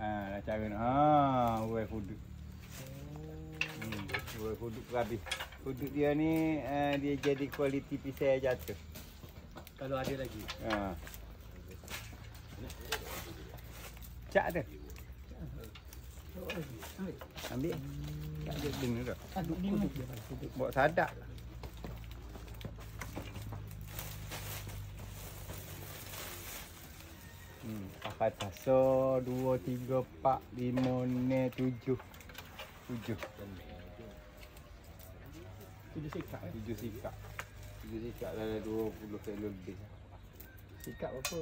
Dah cara nak. Urai kuduk. Urai kuduk habis. Kuduk dia ni dia jadi kualiti pisau jatuh. Kalau ada lagi. Cak tu. Ambil. Tak ada jenis dah. Buat sadak. Pakai taso 2, 3, 4, 5, 6, 7. 7 sikap. 7 sikap. 7 sikap dalam 20 kilo lebih. Sikap apa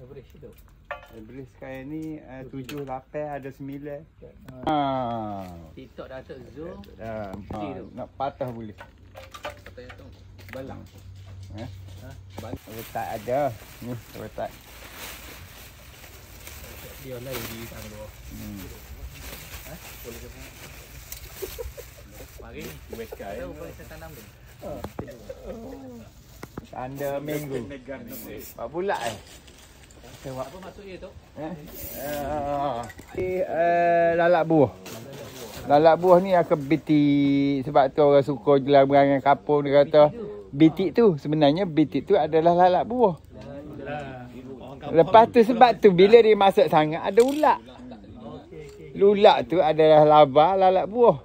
average tu? Average sekarang ni 7, 8, ada 9. TikTok Datuk Zul. Nak patah boleh. Patahnya tu. Balang. Balang. Letak ada. Ni letak. Dia lain di sana bawah. Boleh ke? Mari ni. Tahu boleh saya tanam tu. Tanda minggu. Apa pula Apa maksud dia tu? Lalak buah. Lalak buah ni akan bitik. Sebab tu orang suka jual berangan kapur. Dia kata bitik tu. Sebenarnya bitik tu adalah lalak buah. Lepas tu sebab tu bila dia masak sangat ada ulak. Ulak tu adalah laba lalak buah.